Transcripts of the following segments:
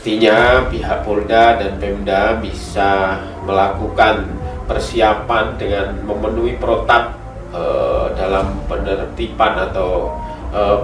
Mestinya pihak Polda dan Pemda bisa melakukan persiapan dengan memenuhi protap dalam penertiban atau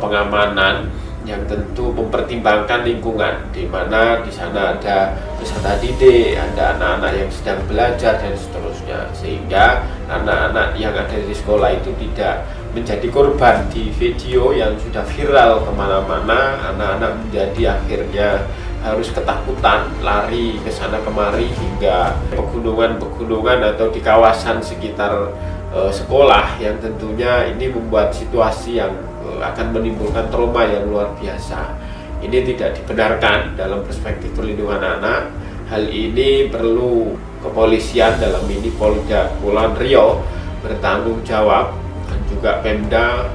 pengamanan yang tentu mempertimbangkan lingkungan, di mana di sana ada peserta didik, ada anak-anak yang sedang belajar dan seterusnya, sehingga anak-anak yang ada di sekolah itu tidak menjadi korban di video yang sudah viral kemana-mana. Anak-anak menjadi akhirnya harus ketakutan, lari ke sana kemari hingga pegunungan-pegunungan atau di kawasan sekitar sekolah, yang tentunya ini membuat situasi yang akan menimbulkan trauma yang luar biasa. Ini tidak dibenarkan dalam perspektif perlindungan anak. Hal ini perlu kepolisian, dalam ini Polda Kepulauan Riau, bertanggung jawab, dan juga Pemda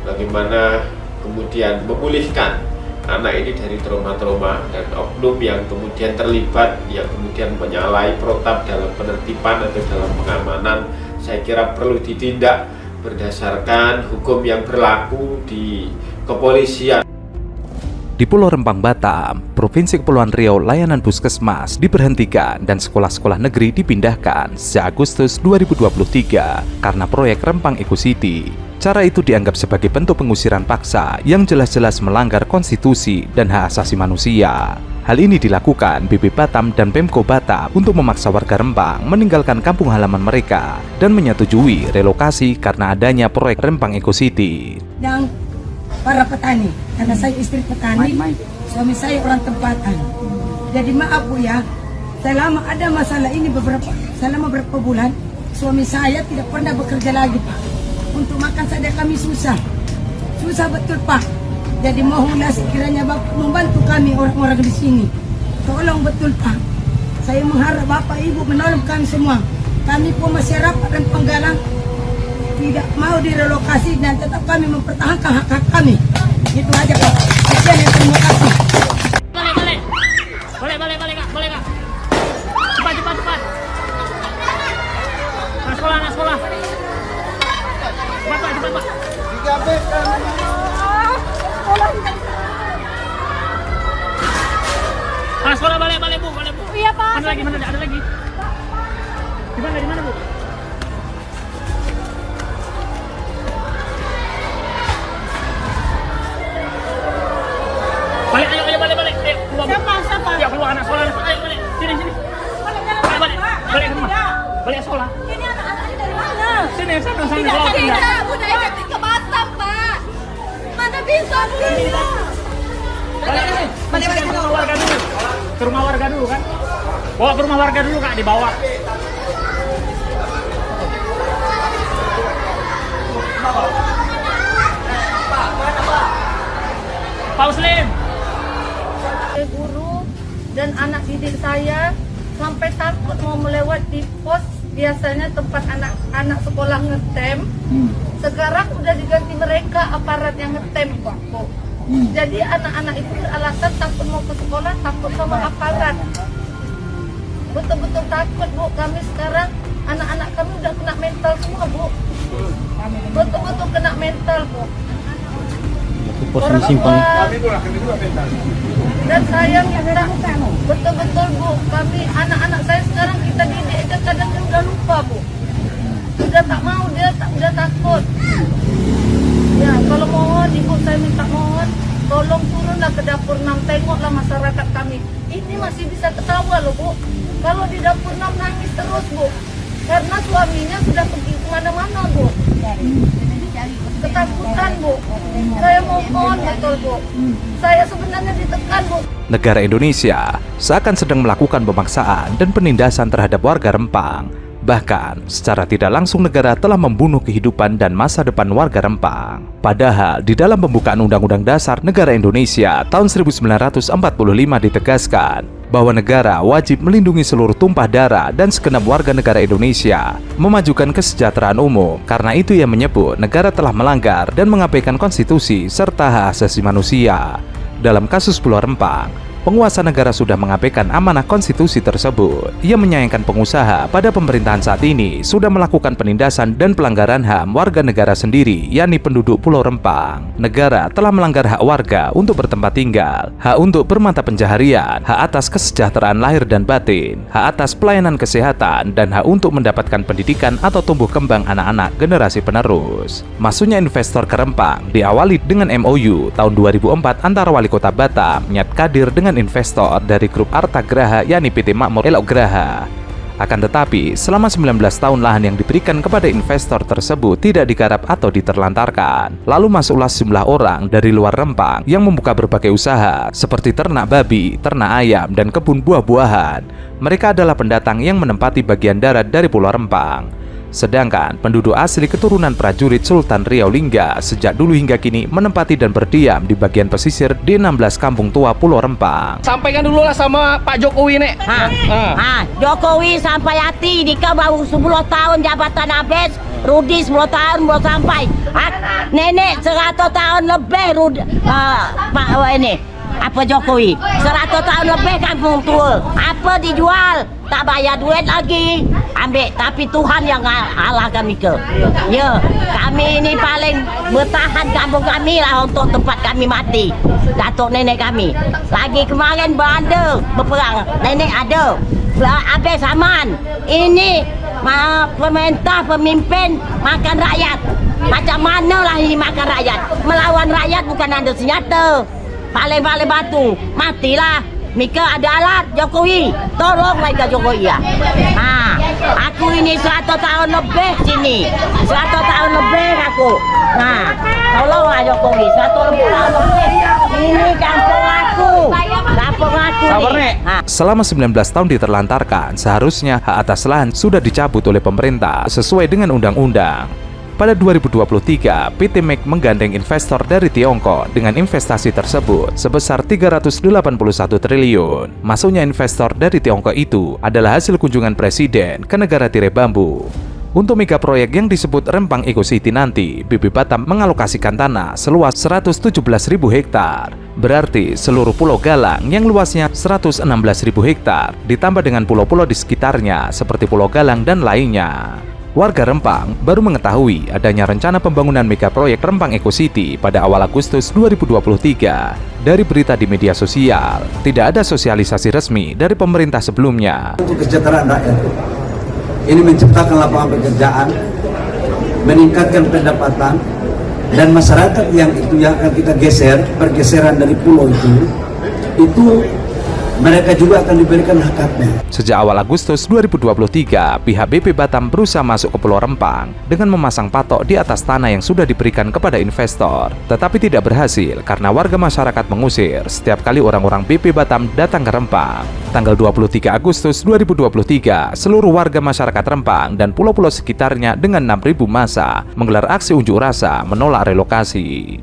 bagaimana kemudian memulihkan anak ini dari trauma-trauma, dan oknum yang kemudian terlibat, yang kemudian menyalahi protap dalam penertiban atau dalam pengamanan, saya kira perlu ditindak berdasarkan hukum yang berlaku di kepolisian. Di Pulau Rempang, Batam, Provinsi Kepulauan Riau, layanan puskesmas diberhentikan dan sekolah-sekolah negeri dipindahkan sejak Agustus 2023 karena proyek Rempang Eco City. Cara itu dianggap sebagai bentuk pengusiran paksa yang jelas-jelas melanggar konstitusi dan hak asasi manusia. Hal ini dilakukan BP Batam dan Pemko Batam untuk memaksa warga Rempang meninggalkan kampung halaman mereka dan menyetujui relokasi karena adanya proyek Rempang Eco City. Dan para petani, karena saya istri petani, suami saya orang tempatan. Jadi maaf Bu ya, selama ada masalah ini selama beberapa bulan, suami saya tidak pernah bekerja lagi Pak. Untuk makan saja kami susah betul Pak. Jadi mohonlah sekiranya Bapak membantu kami orang-orang di sini. Tolong betul Pak. Saya mengharap Bapak Ibu menolong kami semua. Kami pun masyarakat dan penggalang tidak mau direlokasi dan tetap kami mempertahankan hak-hak kami. Itu aja Pak. Sekian dan terima kasih. Balik Kak, boleh Kak. Cepat. Anak sekolah. Cepat Pak. 3B kan. Anak sekolah balik Bu. Iya Pak. Ada lagi. Di mana Bu? Balik, ayo balik. Keluar. Siapa? Ya keluar anak sekolah. Ayo balik. Sini. Balik ke rumah. Balik sekolah. Ini anak-anaknya dari mana? Sini, sana. Tidak, Bu, naik ke Batam, Pak. Mana bisa, Bu? Balik ke rumah warga dulu. Ke rumah warga dulu kan? Bawa ke rumah warga dulu Kak, dibawa. Pak Muslim. Guru dan anak didik saya sampai takut mau melewati pos biasanya tempat anak-anak sekolah ngetem. Sekarang udah diganti mereka aparat yang ngetem Pak. Jadi anak-anak itu beralasan takut mau ke sekolah, takut sama aparat. Betul-betul takut Bu, kami sekarang anak-anak kami udah kena mental semua Bu. Betul-betul kena mental Bu. Orang tua. Dan saya minta betul-betul Bu, kami anak-anak saya sekarang kita didik aja kadang udah lupa Bu. Sudah tak mau, dia udah takut. Ya, kalau mohon Ibu, saya minta mohon tolong turunlah ke dapur 6, tengoklah masyarakat kami. Ini masih bisa ketawa loh Bu. Kalau di dapur 6 nangis terus Bu. Karena suaminya sudah pergi kemana-mana Bu. Ketakutan Bu. Saya mohon betul Bu. Saya sebenarnya ditekan Bu. Negara Indonesia seakan sedang melakukan pemaksaan dan penindasan terhadap warga Rempang. Bahkan, secara tidak langsung negara telah membunuh kehidupan dan masa depan warga Rempang. Padahal, di dalam pembukaan Undang-Undang Dasar Negara Indonesia tahun 1945 ditegaskan bahwa negara wajib melindungi seluruh tumpah darah dan segenap warga negara Indonesia, memajukan kesejahteraan umum. Karena itu ia menyebut negara telah melanggar dan mengabaikan konstitusi serta hak asasi manusia. Dalam kasus Pulau Rempang, penguasa negara sudah mengabaikan amanah konstitusi tersebut. Ia menyayangkan pengusaha pada pemerintahan saat ini sudah melakukan penindasan dan pelanggaran HAM warga negara sendiri, yakni penduduk Pulau Rempang. Negara telah melanggar hak warga untuk bertempat tinggal, hak untuk bermata pencaharian, hak atas kesejahteraan lahir dan batin, hak atas pelayanan kesehatan, dan hak untuk mendapatkan pendidikan atau tumbuh kembang anak-anak generasi penerus. Masuknya investor ke Rempang diawali dengan MOU tahun 2004 antara Wali Kota Batam, Nyat Kadir, dengan investor dari grup Arta Graha, yakni PT Makmur Elok Graha. Akan tetapi, selama 19 tahun lahan yang diberikan kepada investor tersebut tidak digarap atau diterlantarkan. Lalu masuklah sejumlah orang dari luar Rempang yang membuka berbagai usaha seperti ternak babi, ternak ayam, dan kebun buah-buahan. Mereka adalah pendatang yang menempati bagian darat dari Pulau Rempang. Sedangkan penduduk asli keturunan prajurit Sultan Riau Lingga sejak dulu hingga kini menempati dan berdiam di bagian pesisir di 16 kampung tua Pulau Rempang. Sampaikan dulu lah sama Pak Jokowi nek. Jokowi sampai hati, Dika baru 10 tahun jabatan habis, Rudi 10 tahun belum sampai. Nenek 100 tahun lebih Pak ini. Apa Jokowi 100 tahun lebih kampung tua, apa dijual, tak bayar duit lagi, ambil, tapi Tuhan yang Allah kami ke. Ya, kami ini paling bertahan kampung kami lah untuk tempat kami mati. Datuk nenek kami lagi kemarin berperang, nenek ada habis aman. Ini pemerintah, pemimpin makan rakyat. Macam mana lah ini makan rakyat? Melawan rakyat bukan ada senjata, paling batu, matilah. Mika ada alat, Jokowi, tolong mereka Jokowi ya. Aku ini 100 tahun lebih sini, 100 tahun lebih aku. Tolonglah Jokowi, 100 tahun lebih. Ini kampung aku, Sabar nek. Selama 19 tahun diterlantarkan, seharusnya hak atas lahan sudah dicabut oleh pemerintah sesuai dengan undang-undang. Pada 2023, PT MEK menggandeng investor dari Tiongkok dengan investasi tersebut sebesar 381 triliun. Masuknya investor dari Tiongkok itu adalah hasil kunjungan Presiden ke negara tirai bambu. Untuk mega proyek yang disebut Rempang Eco City nanti, BP Batam mengalokasikan tanah seluas 117.000 hektar. Berarti seluruh Pulau Galang yang luasnya 116.000 hektar ditambah dengan pulau-pulau di sekitarnya seperti Pulau Galang dan lainnya. Warga Rempang baru mengetahui adanya rencana pembangunan mega proyek Rempang Eco City pada awal Agustus 2023 dari berita di media sosial. Tidak ada sosialisasi resmi dari pemerintah sebelumnya. Untuk kesejahteraan rakyat, ini menciptakan lapangan pekerjaan, meningkatkan pendapatan, dan masyarakat yang akan kita geser, pergeseran dari pulau itu mereka juga akan diberikan haknya. Sejak awal Agustus 2023, pihak BP Batam berusaha masuk ke Pulau Rempang dengan memasang patok di atas tanah yang sudah diberikan kepada investor. Tetapi tidak berhasil karena warga masyarakat mengusir setiap kali orang-orang BP Batam datang ke Rempang. Tanggal 23 Agustus 2023, seluruh warga masyarakat Rempang dan pulau-pulau sekitarnya dengan 6.000 massa menggelar aksi unjuk rasa menolak relokasi.